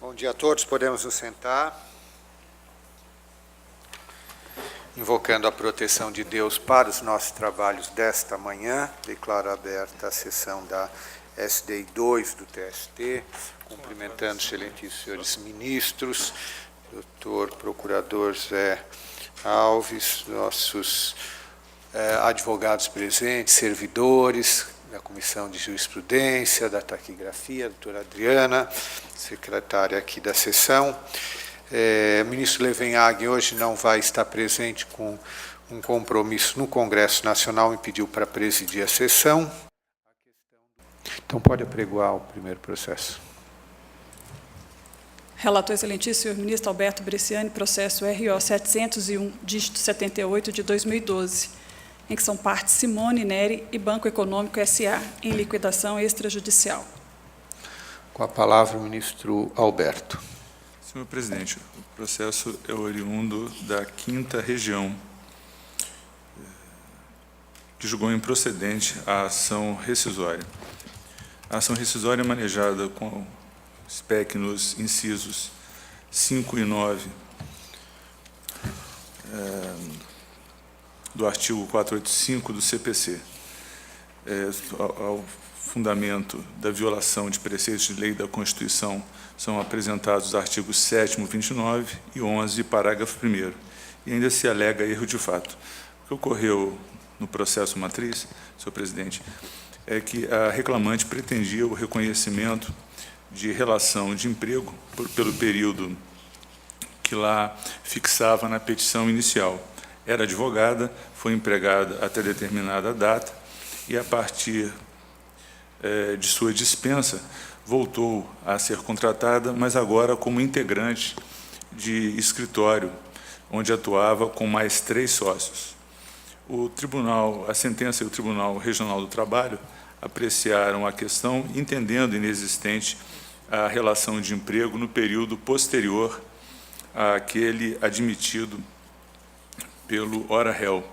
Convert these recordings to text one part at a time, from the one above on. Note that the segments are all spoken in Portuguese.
Bom dia a todos, podemos nos sentar. Invocando a proteção de Deus para os nossos trabalhos desta manhã, declaro aberta a sessão da SDI 2 do TST, cumprimentando os excelentíssimos senhores ministros, doutor procurador Zé Alves, nossos advogados presentes, servidores da Comissão de Jurisprudência, da Taquigrafia, a doutora Adriana, secretária aqui da sessão. O ministro Levenhag hoje não vai estar presente com um compromisso no Congresso Nacional, me pediu para presidir a sessão. Então, pode apregoar o primeiro processo. Relator excelentíssimo, senhor ministro Alberto Bresciani, processo RO 701, dígito 78 de 2012, em que são partes Simone Neri e Banco Econômico S.A., em liquidação extrajudicial. Com a palavra, o ministro Alberto. Senhor presidente, o processo é oriundo da 5ª Região, que julgou improcedente a ação rescisória. A ação rescisória é manejada com SPEC nos incisos 5 e 9 do artigo 485 do CPC, ao fundamento da violação de preceitos de lei da Constituição, são apresentados os artigos 7º, 29 e 11, parágrafo 1º, e ainda se alega erro de fato. O que ocorreu no processo matriz, senhor presidente, é que a reclamante pretendia o reconhecimento de relação de emprego pelo período que lá fixava na petição inicial. Era advogada, foi empregada até determinada data e, a partir de sua dispensa, voltou a ser contratada, mas agora como integrante de escritório, onde atuava com mais 3 sócios. A sentença e o Tribunal Regional do Trabalho apreciaram a questão, entendendo inexistente a relação de emprego no período posterior àquele admitido pelo ora réu.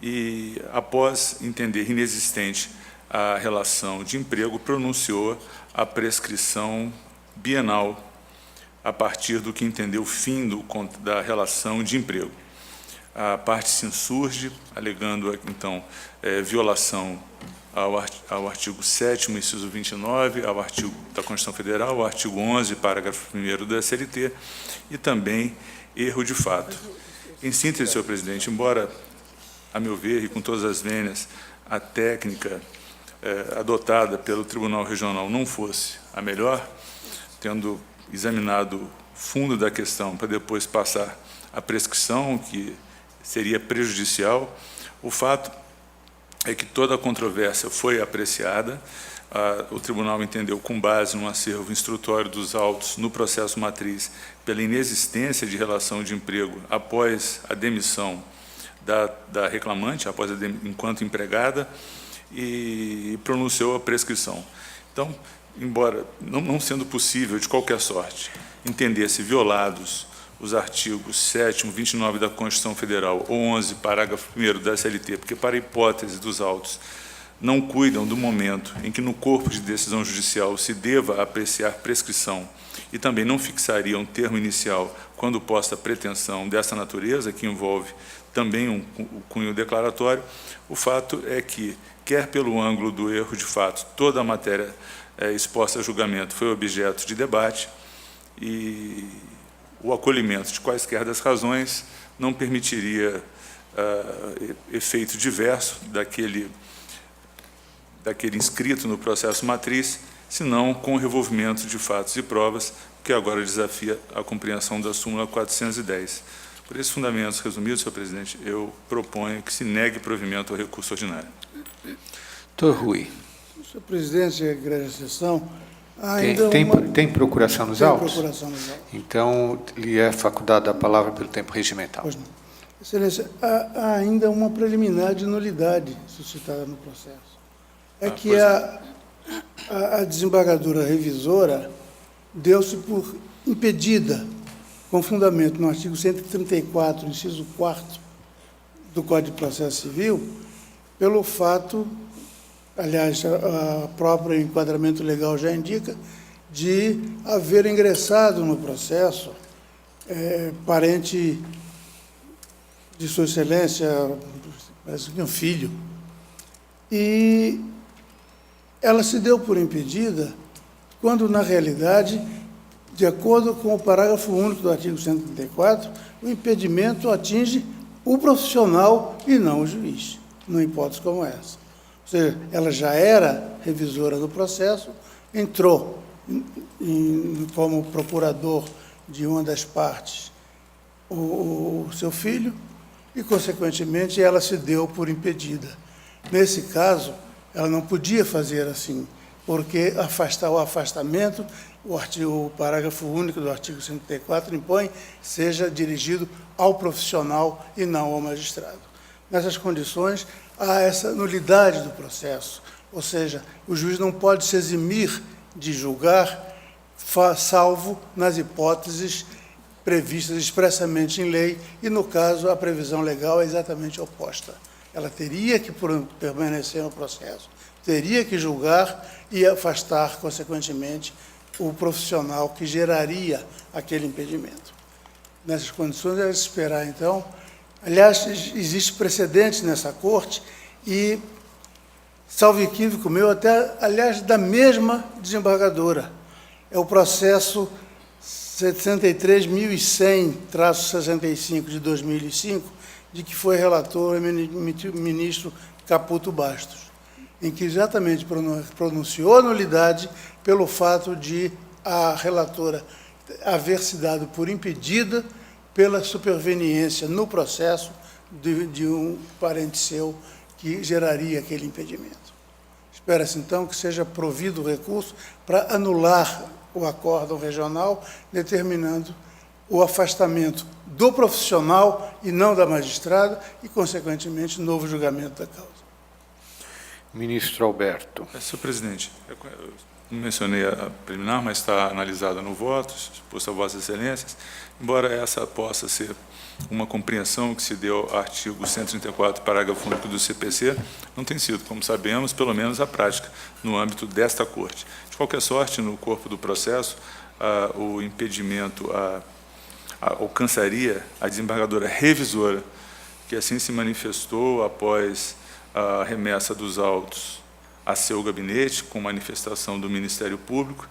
E, após entender inexistente a relação de emprego, pronunciou a prescrição bienal a partir do que entendeu o fim da relação de emprego. A parte se insurge, alegando, então, violação ao artigo 7º, inciso 29, ao artigo da Constituição Federal, ao artigo 11, parágrafo 1º da SLT, e também erro de fato. Em síntese, senhor presidente, embora, a meu ver, e com todas as vênias, a técnica adotada pelo Tribunal Regional não fosse a melhor, tendo examinado o fundo da questão para depois passar a prescrição, que seria prejudicial, o fato é que toda a controvérsia foi apreciada, o tribunal entendeu, com base no acervo instrutório dos autos no processo matriz, pela inexistência de relação de emprego após a demissão da reclamante, enquanto empregada, e pronunciou a prescrição. Então, embora não sendo possível, de qualquer sorte, entender-se violados os artigos 7º, 29 da Constituição Federal ou 11, parágrafo 1º da SLT, porque, para a hipótese dos autos, não cuidam do momento em que no corpo de decisão judicial se deva apreciar prescrição e também não fixariam termo inicial quando posta pretensão dessa natureza, que envolve também o cunho declaratório, o fato é que, quer pelo ângulo do erro de fato, toda a matéria exposta a julgamento foi objeto de debate e o acolhimento de quaisquer das razões não permitiria efeito diverso daquele inscrito no processo matriz, senão com o revolvimento de fatos e provas, que agora desafia a compreensão da súmula 410. Por esses fundamentos resumidos, senhor presidente, eu proponho que se negue provimento ao recurso ordinário. Doutor Rui. Senhor presidente, egrégia sessão, Tem procuração nos Tem autos? procuração nos autos. Então, lhe é facultada a palavra pelo tempo regimental. Pois não. Excelência, há ainda uma preliminar de nulidade suscitada no processo. É que a desembargadora revisora deu-se por impedida, com fundamento no artigo 134, inciso 4º do Código de Processo Civil, pelo fato, aliás, o próprio enquadramento legal já indica, de haver ingressado no processo parente de Sua Excelência, parece que um filho, e ela se deu por impedida quando, na realidade, de acordo com o parágrafo único do artigo 134, o impedimento atinge o profissional e não o juiz, numa hipótese como essa. Ou seja, ela já era revisora do processo, entrou como procurador de uma das partes o seu filho e, consequentemente, ela se deu por impedida. Nesse caso, ela não podia fazer assim, porque o afastamento, o parágrafo único do artigo 134 impõe, seja dirigido ao profissional e não ao magistrado. Nessas condições, há essa nulidade do processo, ou seja, o juiz não pode se eximir de julgar, salvo nas hipóteses previstas expressamente em lei, e, no caso, a previsão legal é exatamente oposta. Ela teria que permanecer no processo, teria que julgar e afastar, consequentemente, o profissional que geraria aquele impedimento. Nessas condições, é de esperar, então. Aliás, existe precedente nessa corte e, salvo equívoco meu, até, aliás, da mesma desembargadora. É o processo 63.100-65 de 2005, de que foi relator o ministro Caputo Bastos, em que exatamente pronunciou a nulidade pelo fato de a relatora haver se dado por impedida pela superveniência no processo de um parente seu que geraria aquele impedimento. Espera-se, então, que seja provido o recurso para anular o acórdão regional, determinando o afastamento do profissional e não da magistrada e, consequentemente, novo julgamento da causa. Ministro Alberto. Senhor presidente, eu não mencionei a preliminar, mas está analisada no voto, exposto a Vossas Excelências, embora essa possa ser uma compreensão que se deu ao artigo 134, parágrafo único do CPC, não tem sido, como sabemos, pelo menos a prática no âmbito desta Corte. De qualquer sorte, no corpo do processo, o impedimento alcançaria a desembargadora revisora, que assim se manifestou após a remessa dos autos a seu gabinete, com manifestação do Ministério Público,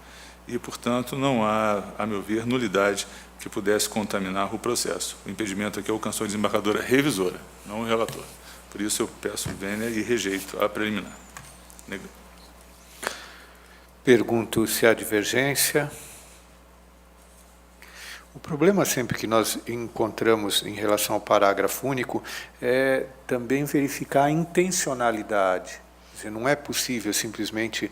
e, portanto, não há, a meu ver, nulidade que pudesse contaminar o processo. O impedimento aqui alcançou a desembargadora revisora, não o relator. Por isso, eu peço vênia e rejeito a preliminar. Pergunto se há divergência. O problema sempre que nós encontramos em relação ao parágrafo único é também verificar a intencionalidade. Quer dizer, não é possível simplesmente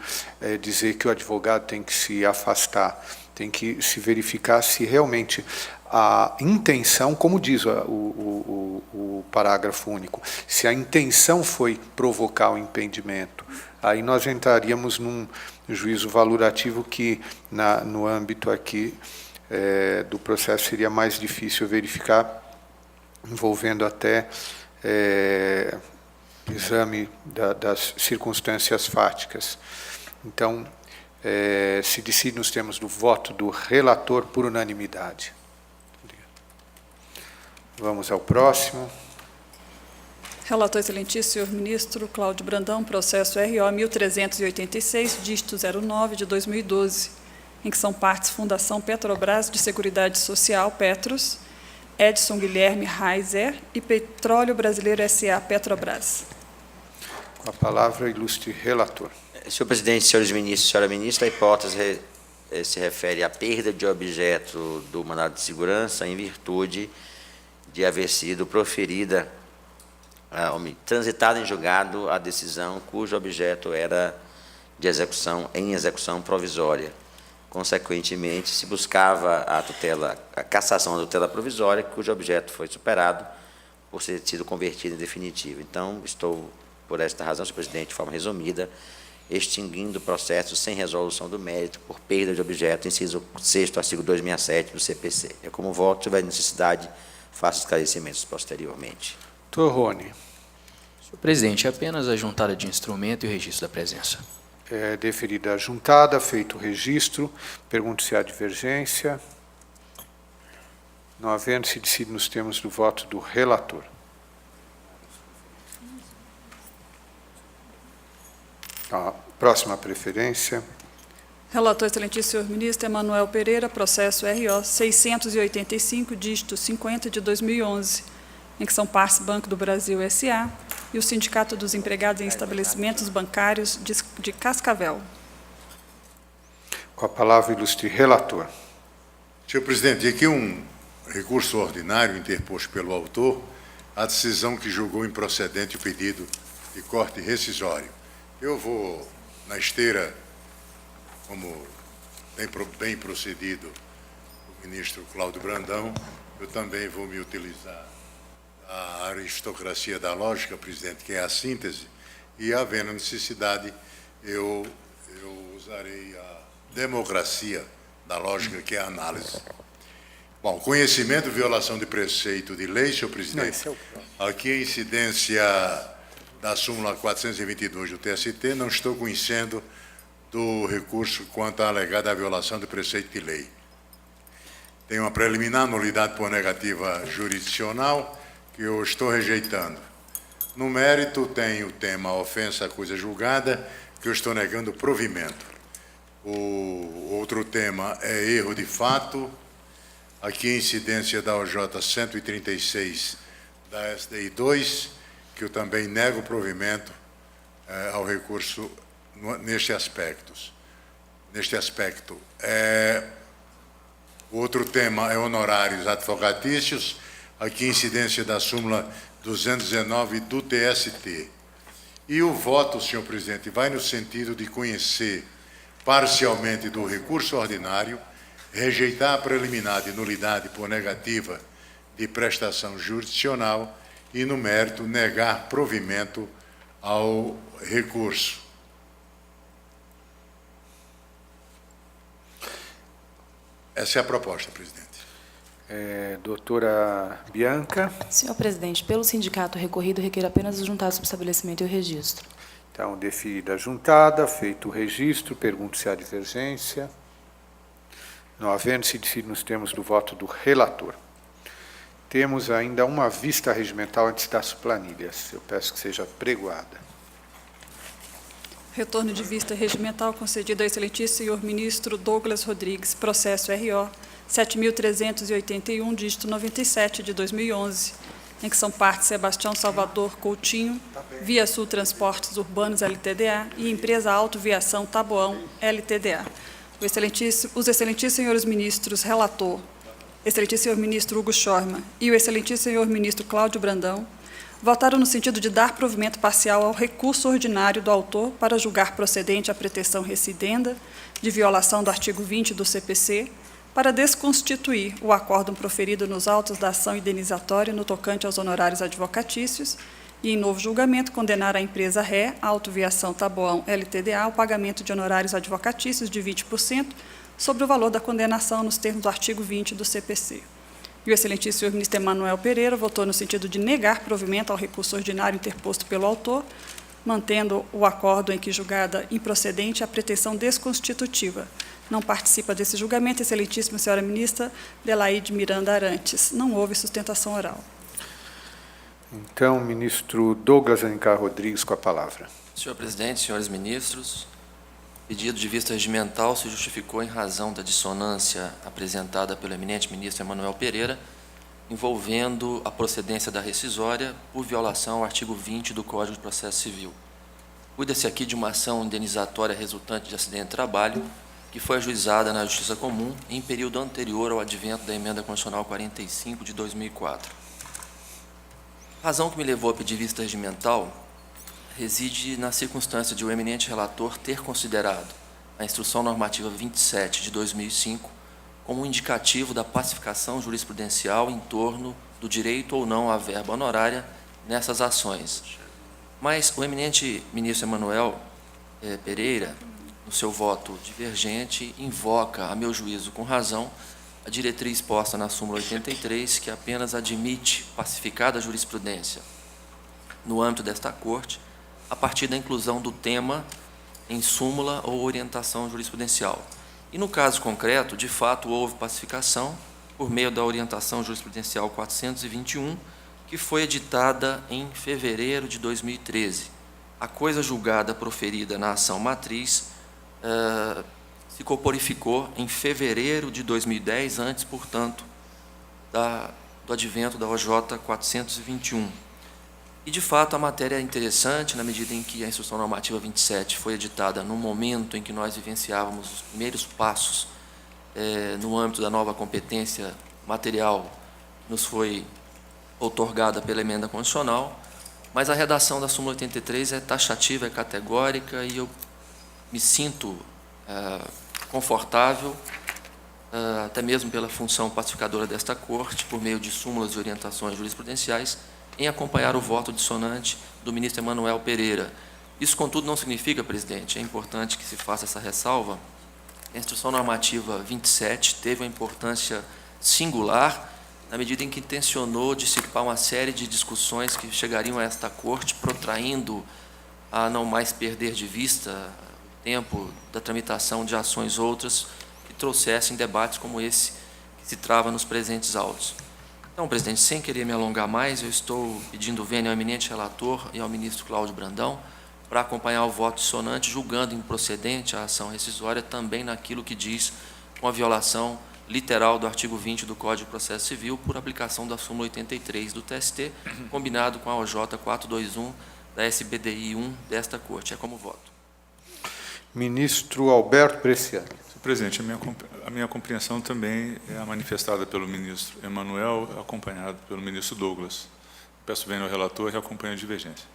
dizer que o advogado tem que se afastar, tem que se verificar se realmente a intenção, como diz o parágrafo único, se a intenção foi provocar o impedimento. Aí nós entraríamos num juízo valorativo que, no âmbito aqui do processo, seria mais difícil verificar, envolvendo até exame das circunstâncias fáticas. Então, se decide nos termos do voto do relator por unanimidade. Vamos ao próximo. Relator excelentíssimo, senhor ministro Cláudio Brandão, processo RO 1386, dígito 09 de 2012, em que são partes Fundação Petrobras de Seguridade Social, Petros, Edson Guilherme Reiser e Petróleo Brasileiro S.A. Petrobras. Com a palavra, ilustre relator. Senhor presidente, senhores ministros, senhora ministra, a hipótese se refere à perda de objeto do mandado de segurança em virtude de haver sido proferida, transitada em julgado a decisão cujo objeto era em execução provisória. Consequentemente, se buscava a cassação da tutela provisória, cujo objeto foi superado por ter sido convertido em definitivo. Então, estou, por esta razão, senhor presidente, de forma resumida, extinguindo o processo sem resolução do mérito por perda de objeto, inciso 6º, artigo 267 do CPC. Eu, como voto, se tiver necessidade, faço esclarecimentos posteriormente. Doutor Rony. Senhor presidente, apenas a juntada de instrumento e o registro da presença. É deferida a juntada, feito o registro. Pergunto se há divergência. Não havendo, se decide nos termos do voto do relator. A próxima preferência. Relator, excelentíssimo senhor ministro, Emanuel Pereira, processo RO 685, dígito 50 de 2011, em que são partes Banco do Brasil S.A. e o Sindicato dos Empregados em Estabelecimentos Bancários de Cascavel. Com a palavra, ilustre relator. Senhor presidente, aqui um recurso ordinário interposto pelo autor, a decisão que julgou improcedente o pedido de corte rescisório. Eu vou, na esteira, como bem procedido o ministro Cláudio Brandão, eu também vou me utilizar a aristocracia da lógica, presidente, que é a síntese, e, havendo necessidade, eu usarei a democracia da lógica, que é a análise. Bom, conhecimento e violação de preceito de lei, senhor presidente. Aqui a incidência da súmula 422 do TST, não estou conhecendo do recurso quanto à alegada violação de preceito de lei. Tem uma preliminar nulidade por negativa jurisdicional, que eu estou rejeitando. No mérito, tem o tema ofensa à coisa julgada, que eu estou negando provimento. O outro tema é erro de fato. Aqui a incidência da OJ 136 da SDI 2, que eu também nego provimento ao recurso neste aspecto. O outro tema é honorários advocatícios. Aqui, incidência da súmula 219 do TST. E o voto, senhor presidente, vai no sentido de conhecer parcialmente do recurso ordinário, rejeitar a preliminar de nulidade por negativa de prestação jurisdicional e, no mérito, negar provimento ao recurso. Essa é a proposta, presidente. Doutora Bianca. Senhor presidente, pelo sindicato recorrido, requer apenas o juntado sobre estabelecimento e o registro. Então, deferida a juntada, feito o registro, pergunto se há divergência. Não havendo, se decide nos termos do voto do relator. Temos ainda uma vista regimental antes das planilhas. Eu peço que seja pregoada. Retorno de vista regimental concedido ao excelentíssimo senhor ministro Douglas Rodrigues, processo RO 7.381, dígito 97 de 2011, em que são partes Sebastião Salvador Coutinho, Via Sul Transportes Urbanos LTDA e Empresa Autoviação Taboão LTDA. Os excelentíssimos senhores ministros relator, excelentíssimo senhor ministro Hugo Schormann e o excelentíssimo senhor ministro Cláudio Brandão, votaram no sentido de dar provimento parcial ao recurso ordinário do autor para julgar procedente a pretensão recidenda de violação do artigo 20 do CPC, para desconstituir o acórdão proferido nos autos da ação indenizatória no tocante aos honorários advocatícios e, em novo julgamento, condenar a empresa Ré, Autoviação Taboão LTDA, ao pagamento de honorários advocatícios de 20% sobre o valor da condenação nos termos do artigo 20 do CPC. E o excelentíssimo senhor ministro Emanuel Pereira votou no sentido de negar provimento ao recurso ordinário interposto pelo autor, mantendo o acórdão em que julgada improcedente a pretensão desconstitutiva. Não participa desse julgamento, excelentíssima senhora ministra Delaide Miranda Arantes. Não houve sustentação oral. Então, ministro Douglas Alencar Rodrigues, com a palavra. Senhor presidente, senhores ministros, pedido de vista regimental se justificou em razão da dissonância apresentada pelo eminente ministro Emanuel Pereira, envolvendo a procedência da rescisória por violação ao artigo 20 do Código de Processo Civil. Cuida-se aqui de uma ação indenizatória resultante de acidente de trabalho, que foi ajuizada na Justiça Comum em período anterior ao advento da Emenda Constitucional 45 de 2004. A razão que me levou a pedir vista regimental reside na circunstância de o eminente relator ter considerado a Instrução Normativa 27 de 2005 como um indicativo da pacificação jurisprudencial em torno do direito ou não à verba honorária nessas ações. Mas o eminente ministro Emanuel Pereira, no seu voto divergente, invoca, a meu juízo com razão, a diretriz posta na súmula 83, que apenas admite pacificada jurisprudência no âmbito desta Corte, a partir da inclusão do tema em súmula ou orientação jurisprudencial. E no caso concreto, de fato, houve pacificação por meio da orientação jurisprudencial 421, que foi editada em fevereiro de 2013. A coisa julgada proferida na ação matriz se corporificou em fevereiro de 2010, antes, portanto, do advento da OJ 421. E, de fato, a matéria é interessante na medida em que a Instrução Normativa 27 foi editada no momento em que nós vivenciávamos os primeiros passos no âmbito da nova competência material que nos foi outorgada pela emenda constitucional, mas a redação da súmula 83 é taxativa, é categórica, e eu me sinto confortável, até mesmo pela função pacificadora desta Corte, por meio de súmulas e orientações jurisprudenciais, em acompanhar o voto dissonante do ministro Emanuel Pereira. Isso, contudo, não significa, presidente, é importante que se faça essa ressalva, a Instrução Normativa 27 teve uma importância singular na medida em que intencionou dissipar uma série de discussões que chegariam a esta Corte, protraindo a não mais perder de vista o tempo da tramitação de ações outras que trouxessem debates como esse que se trava nos presentes autos. Então, presidente, sem querer me alongar mais, eu estou pedindo vênia ao eminente relator e ao ministro Cláudio Brandão para acompanhar o voto dissonante, julgando improcedente a ação rescisória também naquilo que diz com a violação literal do artigo 20 do Código de Processo Civil por aplicação da súmula 83 do TST, combinado com a OJ 421 da SBDI 1 desta Corte. É como voto. Ministro Alberto Bresciani. Senhor presidente, a minha compreensão também é manifestada pelo ministro Emanuel, acompanhado pelo ministro Douglas. Peço vênia ao relator e acompanho a divergência.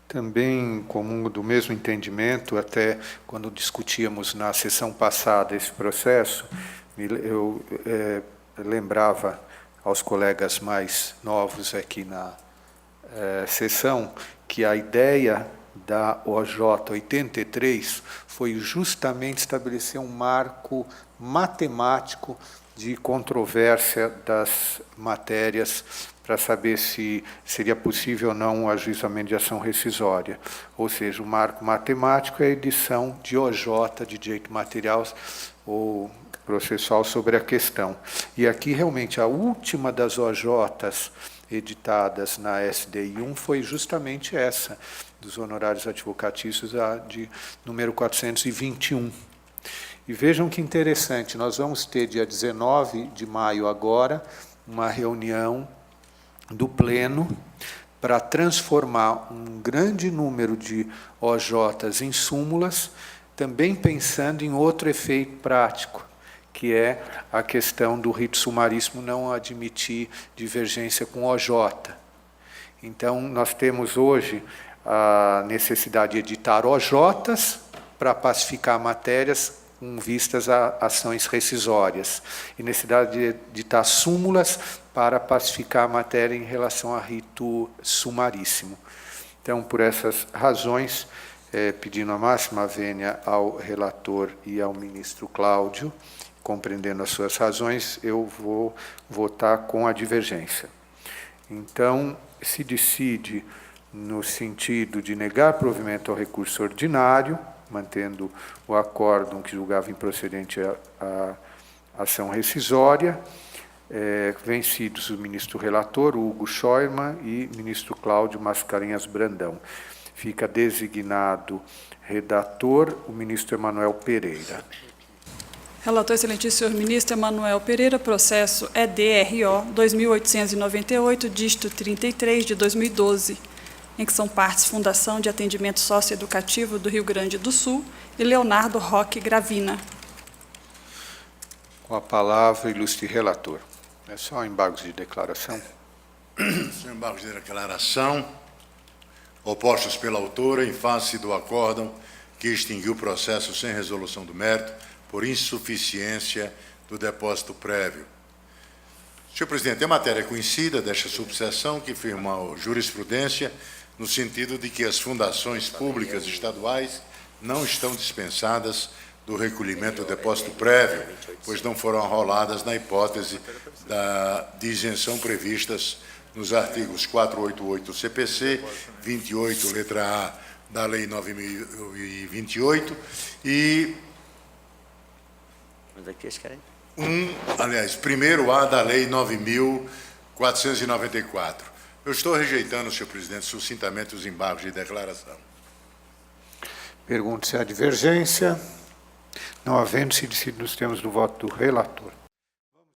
Também comungo do mesmo entendimento, até quando discutíamos na sessão passada esse processo, eu lembrava aos colegas mais novos aqui na sessão que a ideia da OJ 83 foi justamente estabelecer um marco matemático de controvérsia das matérias para saber se seria possível ou não o ajuizamento de ação rescisória. Ou seja, o marco matemático é a edição de OJ, de direito material ou processual sobre a questão. E aqui, realmente, a última das OJs editadas na SDI 1 foi justamente essa, dos honorários advocatícios, a de número 421. E vejam que interessante, nós vamos ter, dia 19 de maio agora, uma reunião do Pleno para transformar um grande número de OJs em súmulas, também pensando em outro efeito prático, que é a questão do rito sumaríssimo não admitir divergência com OJ. Então, nós temos hoje a necessidade de editar OJs para pacificar matérias com vistas a ações rescisórias, e necessidade de editar súmulas para pacificar a matéria em relação a rito sumaríssimo. Então, por essas razões, pedindo a máxima vênia ao relator e ao ministro Cláudio, compreendendo as suas razões, eu vou votar com a divergência. Então, se decide no sentido de negar provimento ao recurso ordinário, mantendo o acórdão que julgava improcedente a ação rescisória, vencidos o ministro relator, Hugo Scheuermann, e ministro Cláudio Mascarenhas Brandão. Fica designado redator o ministro Emanuel Pereira. Relator, excelentíssimo senhor ministro Emanuel Pereira, processo EDRO 2898, dígito 33, de 2012, em que são partes Fundação de Atendimento Socioeducativo do Rio Grande do Sul e Leonardo Roque Gravina. Com a palavra, ilustre relator. É só embargos de declaração. Sem embargos de declaração, opostos pela autora em face do acórdão que extinguiu o processo sem resolução do mérito por insuficiência do depósito prévio. Senhor presidente, é matéria conhecida desta subseção que firmou jurisprudência no sentido de que as fundações públicas estaduais não estão dispensadas do recolhimento do depósito prévio, pois não foram arroladas na hipótese de isenção previstas nos artigos 488 do CPC, 28, letra A, da Lei 9.028 e primeiro A da Lei 9.494. Eu estou rejeitando, senhor presidente, sucintamente os embargos de declaração. Pergunto se há divergência. Não havendo, se decide nos termos do voto do relator.